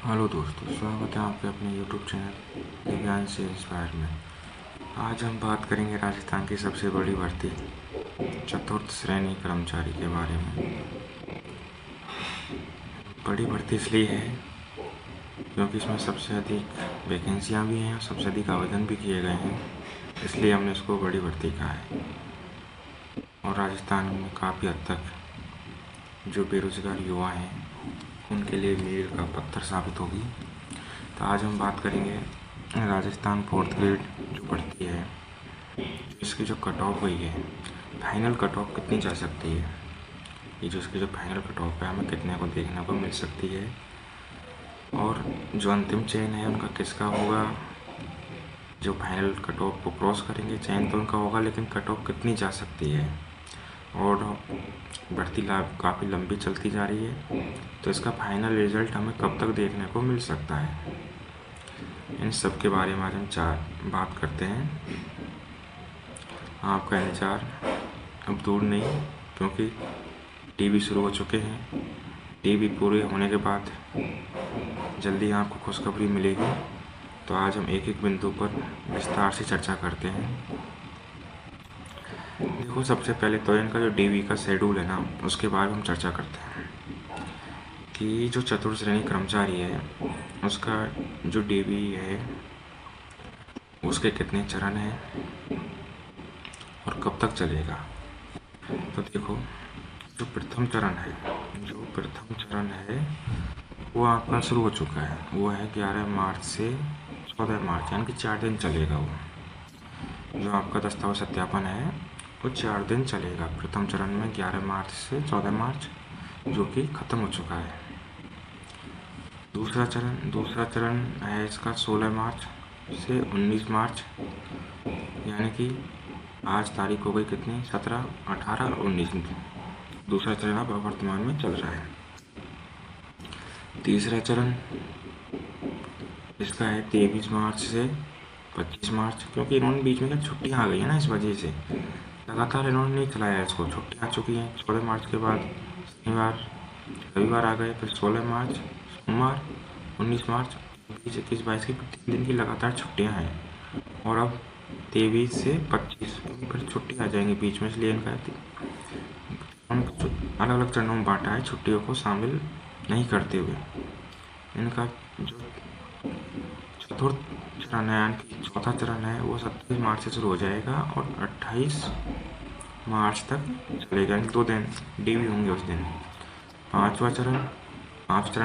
Hello दोस्तों, स्वागत है आपके अपने यूट्यूब चैनल विज्ञान से इंस्पायर में। आज हम बात करेंगे राजस्थान की सबसे बड़ी भर्ती चतुर्थ श्रेणी कर्मचारी के बारे में। बड़ी भर्ती इसलिए है क्योंकि इसमें सबसे अधिक वैकेंसियाँ भी हैं और सबसे अधिक आवेदन भी किए गए हैं, इसलिए हमने इसको बड़ी भर्ती कहा है। और राजस्थान में काफ़ी हद तक जो बेरोजगार युवा हैं उनके लिए मील का पत्थर साबित होगी। तो आज हम बात करेंगे राजस्थान फोर्थ ग्रेड जो भर्ती है, इसकी जो कट ऑफ हुई है, फाइनल कट ऑफ कितनी जा सकती है, ये जो इसकी जो फाइनल कट ऑफ है हमें कितने को देखने को मिल सकती है, और जो अंतिम चयन है उनका किसका होगा। जो फाइनल कट ऑफ को क्रॉस करेंगे, चयन तो उनका होगा लेकिन कट ऑफ कितनी जा सकती है, और भर्ती लाभ काफ़ी लंबी चलती जा रही है, तो इसका फाइनल रिजल्ट हमें कब तक देखने को मिल सकता है, इन सब के बारे में आज हम बात करते हैं। आपका इंतज़ार अब दूर नहीं, क्योंकि टीवी शुरू हो चुके हैं। टीवी पूरे होने के बाद जल्दी आपको खुशखबरी मिलेगी। तो आज हम एक एक बिंदु पर विस्तार से चर्चा करते हैं। देखो, सबसे पहले तो इनका जो डीवी का शेड्यूल है ना, उसके बारे में हम चर्चा करते हैं कि जो चतुर्थ श्रेणी कर्मचारी है उसका जो डीवी है उसके कितने चरण हैं और कब तक चलेगा। तो देखो, जो प्रथम चरण है वो आपका शुरू हो चुका है। वो है 11 मार्च से 14 मार्च, यानी कि 4 दिन चलेगा। वो जो आपका दस्तावेज सत्यापन है वो 4 दिन चलेगा। प्रथम चरण में 11 मार्च से 14 मार्च, जो कि ख़त्म हो चुका है। दूसरा चरण है इसका 16 मार्च से 19 मार्च, यानी कि आज तारीख हो गई कितनी, 17, 18 और 19। दूसरा चरण अब वर्तमान में चल रहा है। तीसरा चरण इसका है 23 मार्च से 25 मार्च, क्योंकि इन्होंने बीच में क्या छुट्टियाँ आ गई हैं ना, इस वजह से लगातार इन्होंने नहीं चलाया इसको। छुट्टियाँ आ चुकी हैं। 16 मार्च के बाद शनिवार रविवार आ गए, फिर 16 मार्च सोमवार, 19 मार्च 20, 21, 22 की 3 दिन की लगातार छुट्टियाँ हैं। और अब 23 से 25 फिर छुट्टी आ जाएंगी बीच में, इसलिए इनका अलग अलग चरणों में बांटा है, छुट्टियों को शामिल नहीं करते हुए। इनका जो चतुर्थ चरण है, यानी कि चौथा चरण है, वो 27 मार्च से शुरू हो जाएगा और 28 मार्च तक चलेगा, यानी 2 दिन डीवी होंगे उस दिन। पाँचवा चरण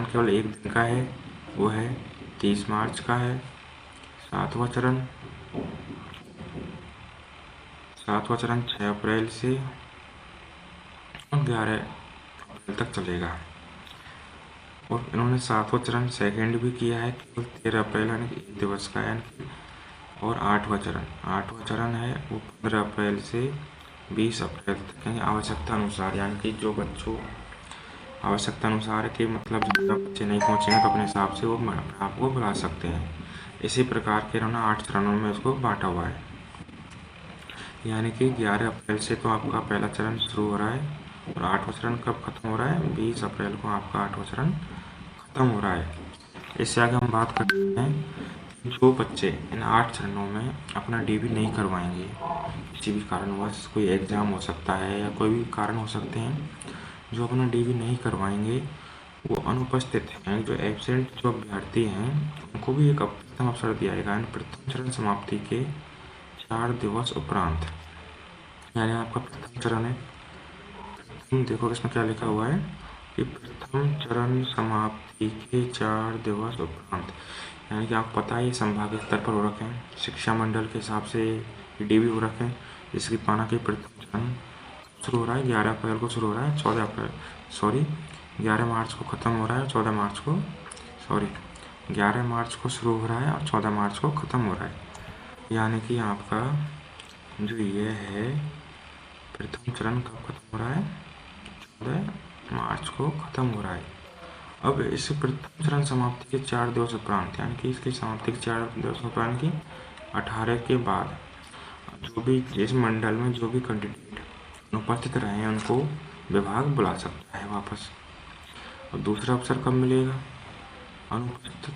केवल 1 दिन का है, वो है 30 मार्च का है। सातवां चरण 6 अप्रैल से 11 अप्रैल तक चलेगा। और इन्होंने 7वां चरण सेकेंड भी किया है, केवल 13 अप्रैल, यानी कि 1 दिवस का, यानी कि। और 8वां चरण है वो 15 अप्रैल से 20 अप्रैल तक, यानी आवश्यकता अनुसार, यानी कि जो बच्चों आवश्यकता अनुसार है कि मतलब ज़्यादा बच्चे नहीं पहुँचेंगे तो अपने हिसाब से वो अपने आप को बुला सकते हैं। इसी प्रकार के इन्होंने 8 चरणों में उसको बांटा हुआ है, यानी कि 11 अप्रैल से तो आपका पहला चरण शुरू हो रहा है, और 8वां चरण कब खत्म हो रहा है, 20 अप्रैल को आपका 8वां चरण खत्म हो रहा है। इससे आगे हम बात करते हैं जो बच्चे इन 8 चरणों में अपना डीवी नहीं करवाएंगे, किसी भी कारणवश, कोई एग्ज़ाम हो सकता है या कोई भी कारण हो सकते हैं, जो अपना डीवी नहीं करवाएंगे वो अनुपस्थित हैं, जो एब्सेंट जो अभ्यर्थी हैं उनको भी एक प्रथम अवसर दिया जाएगा। प्रथम चरण समाप्ति के 4 दिवस उपरांत, यानी आपका प्रथम चरण है, देखो इसमें क्या लिखा हुआ है कि प्रथम चरण समाप्ति के 4 दिवस उपरांत, यानी कि आपको पता है ये संभागीय स्तर पर हो रखे हैं, शिक्षा मंडल के हिसाब से डीवी हो रखे हैं। इसकी पाना कि प्रथम चरण शुरू हो रहा है 11 अप्रैल को शुरू हो रहा है, 11 मार्च को ख़त्म हो रहा है, 11 मार्च को शुरू हो रहा है और 14 मार्च को ख़त्म हो रहा है। यानी कि आपका जो ये है प्रथम चरण कब खत्म हो रहा है, 14 मार्च को ख़त्म हो रहा है। अब इस प्रथम चरण समाप्ति के 4 दिवस उपरांत, यानी कि इसकी समाप्ति के 4 दिवस उपरांत की 18 के बाद जो भी जिस मंडल में जो भी कैंडिडेट अनुपस्थित रहे हैं उनको विभाग बुला सकता है वापस। और दूसरा अवसर कब मिलेगा, अनुपस्थित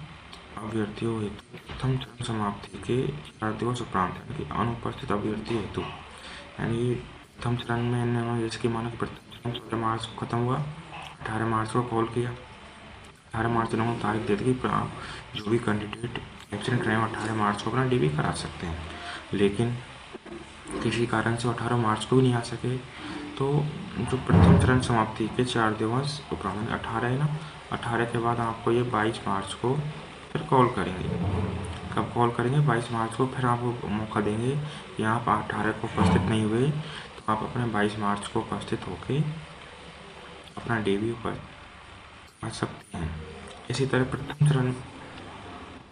अभ्यर्थियों हेतु प्रथम चरण समाप्ति के 4 दिवस उपरांत, यानी कि अनुपस्थित अभ्यर्थी हेतु, यानी प्रथम चरण में इन्होंने जैसे कि माना कि प्रथम चरण 16 मार्च को खत्म हुआ, 18 मार्च को कॉल किया, 18 मार्च इन्होंने तारीख दे दी कि जो भी कैंडिडेट एब्सेंट रहे 18 मार्च को अपना DB करा सकते हैं। लेकिन किसी कारण से 18 मार्च को भी नहीं आ सके, तो जो प्रथम चरण समाप्ति के 4 दिवस उपरांत 18 है ना, 18 के बाद आपको ये 22 मार्च को फिर कॉल करेंगे। कब कॉल करेंगे? 22 मार्च को फिर आपको मौका देंगे कि आप 18 को उपस्थित नहीं हुए तो आप अपने 22 मार्च को उपस्थित होके अपना DB पर आ सकते हैं। इसी तरह प्रथम चरण,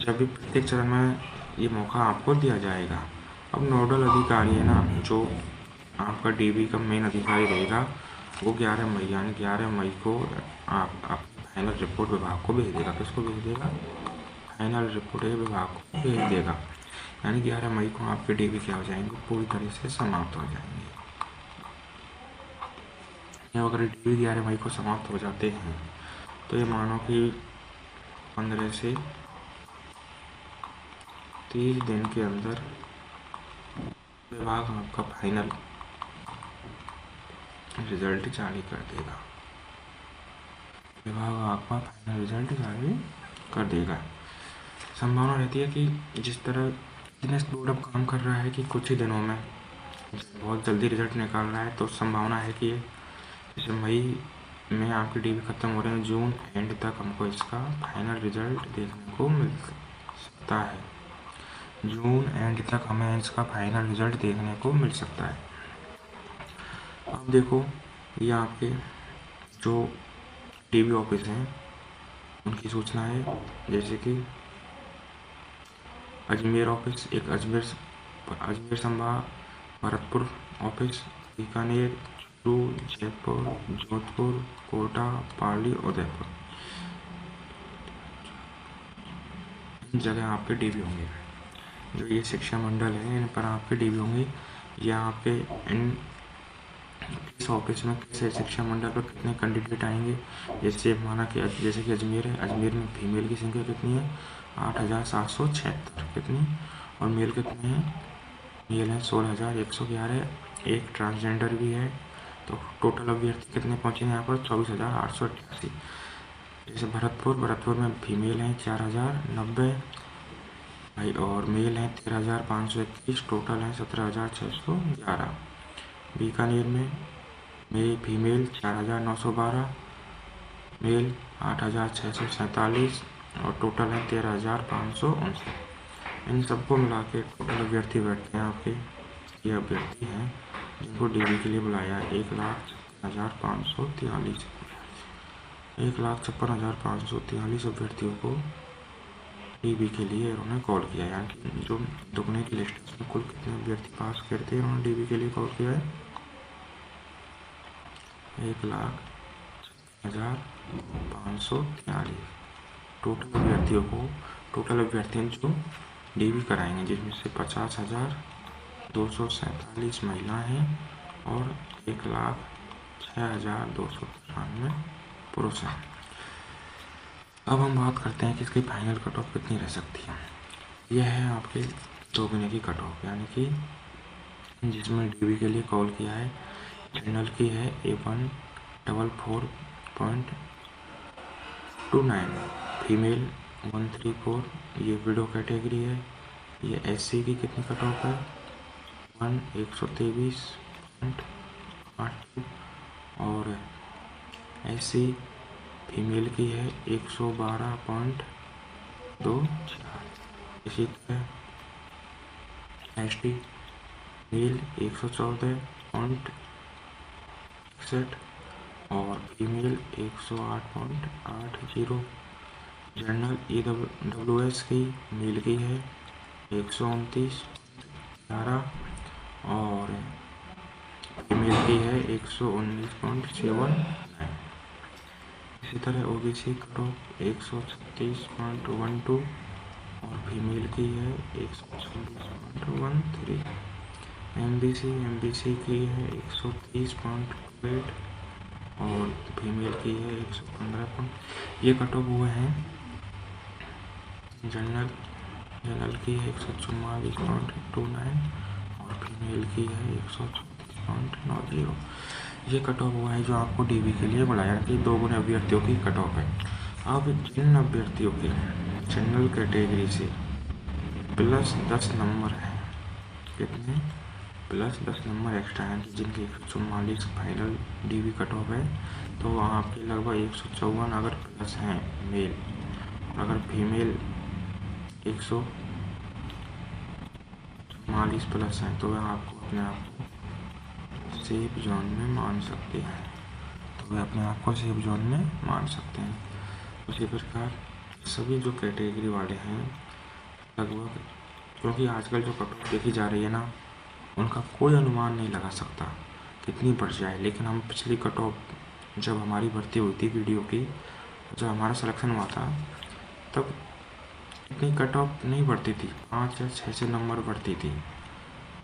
जब भी प्रत्येक चरण में ये मौका आपको दिया जाएगा। अब नोडल अधिकारी है ना, जो आपका DB का मेन अधिकारी रहेगा, वो 11 मई यानी 11 मई को आप फाइनल रिपोर्ट विभाग को भेज देगा। किसको भेज देगा? फाइनल रिपोर्ट विभाग को भेज देगा। यानी 11 मई को आपके DB क्या हो जाएंगे? पूरी तरह से समाप्त हो जाएंगे। अगर DB 11 मई को समाप्त हो जाते हैं तो ये मानो कि 15 से 30 दिन के अंदर विभाग आपका फाइनल रिजल्ट जारी कर देगा। विभाग आपका फाइनल रिजल्ट जारी कर देगा। संभावना रहती है कि जिस तरह बिजनेस बोर्ड अब काम कर रहा है कि कुछ ही दिनों में बहुत जल्दी रिजल्ट निकाल रहा है, तो संभावना है कि जैसे मई में आपकी DB खत्म हो रहे हैं, जून एंड तक हमको इसका फाइनल रिजल्ट देखने को मिल सकता है। जून एंड तक हमें इसका फाइनल रिजल्ट देखने को मिल सकता है। अब देखो, ये आपके जो DB ऑफिस हैं उनकी सूचना है, जैसे कि अजमेर ऑफिस, एक अजमेर संभाग, भरतपुर ऑफिस, बीकानेर, जयपुर, जोधपुर, कोटा, पाली, उदयपुर, इन जगह आपके DB होंगे। जो ये शिक्षा मंडल है इन पर आपके DB होंगे। या आपके इन इस ऑफिस में किस शिक्षा मंडल पर कितने कैंडिडेट आएंगे, जैसे माना कि जैसे कि अजमेर है, अजमेर में फीमेल की संख्या कितनी है? 8,776। कितनी? और मेल कितने हैं? मेल है 16,111, एक ट्रांसजेंडर भी है। तो टोटल अभ्यर्थी कितने पहुँचे यहाँ पर? 24,888। जैसे भरतपुर में फीमेल हैं 4,090 भाई, और मेल हैं 13,521, टोटल हैं 17,611। बीकानेर में फीमेल 4,912, मेल 8,647 और टोटल है 13,559। इन सबको मिला के टोटल अभ्यर्थी बैठते हैं आपके, ये अभ्यर्थी हैं जिनको DB के लिए बुलाया 1,56,543 1,56,543 अभ्यर्थियों को DB के लिए उन्होंने कॉल किया। यानी जो दुगने की लिस्ट है उसमें कुल कितने अभ्यर्थी पास करते हैं उन्होंने DB के लिए कॉल किया है? 1,56,543 टोटल अभ्यर्थी जो DB कराएंगे, जिसमें से 50,247 महिला हैं और 1,06,293 पुरुष हैं। अब हम बात करते हैं कि इसकी फाइनल कट ऑफ कितनी रह सकती है। यह है आपके 2 महीने की कट ऑफ, यानी कि जिसमें DB के लिए कॉल किया है, जनरल की है A144.29, फीमेल 134, ये विडो कैटेगरी है। ये SC की कितनी कट ऑफ है? 123.82 और SC फीमेल की है 112.24। इसी तरह ST मेल 114.61 और फीमेल 108.80। जनरल EWS की मेल की है 129.11 और फीमेल की है 119.79। इसी तरह OBC कट ऑफ 136.12 और फीमेल की है 126.13। MBC की है 130.28 और फीमेल की है 115। ये कट ऑफ हुए हैं जनरल की है 144.29 और फीमेल की है 134.90। ये कट ऑफ हुआ है जो आपको डीबी के लिए बुलाया कि 2 गुने अभ्यर्थियों की कट ऑफ है। अब जिन अभ्यर्थियों के जनरल कैटेगरी से +10 नंबर है, कितने +10 नंबर एक्स्ट्रा हैं, जिनके 144 फाइनल डीबी कट ऑफ है, तो वहाँ आपके लगभग 154 अगर प्लस हैं मेल, और अगर फीमेल 144 प्लस हैं, तो वह आपको अपने आप को सेफ जोन में मान सकते हैं। उसी प्रकार सभी जो कैटेगरी वाले हैं लगभग, क्योंकि आजकल जो कट ऑफ देखी जा रही है ना, उनका कोई अनुमान नहीं लगा सकता कितनी बढ़ जाए। लेकिन हम पिछली कट ऑफ जब हमारी भर्ती हुई थी वीडियो की, जब हमारा सिलेक्शन हुआ था, तब इतनी कट ऑफ नहीं बढ़ती थी, 5 या 6 नंबर बढ़ती थी।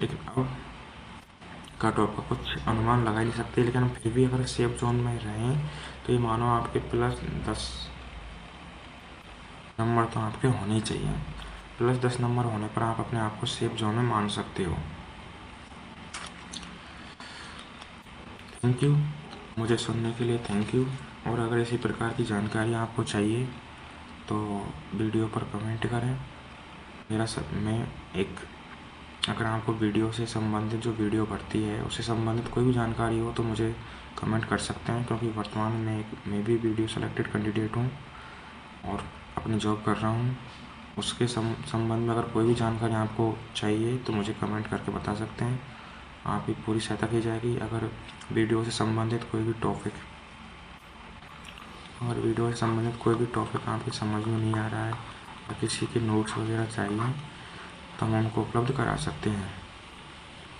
लेकिन अब कट ऑफ का कुछ अनुमान लगा ही नहीं सकते। लेकिन हम फिर भी अगर सेफ जोन में रहें तो ये मानो आपके +10 नंबर तो आपके होने ही चाहिए। +10 नंबर होने पर आप अपने आप को सेफ जोन में मान सकते हो। थैंक यू, मुझे सुनने के लिए थैंक यू। और अगर इसी प्रकार की जानकारी आपको चाहिए तो वीडियो पर कमेंट करें। अगर आपको वीडियो से संबंधित जो वीडियो भर्ती है उससे संबंधित कोई भी जानकारी हो तो मुझे कमेंट कर सकते हैं, क्योंकि वर्तमान में मैं भी वीडियो सेलेक्टेड कैंडिडेट हूँ और अपनी जॉब कर रहा हूँ। उसके संबंध में अगर कोई भी जानकारी आपको चाहिए तो मुझे कमेंट करके बता सकते हैं, आपकी पूरी सहायता की जाएगी। अगर वीडियो से संबंधित कोई भी टॉपिक आपकी समझ में नहीं आ रहा है या किसी के नोट्स वगैरह चाहिए तो हम उनको उपलब्ध करा सकते हैं।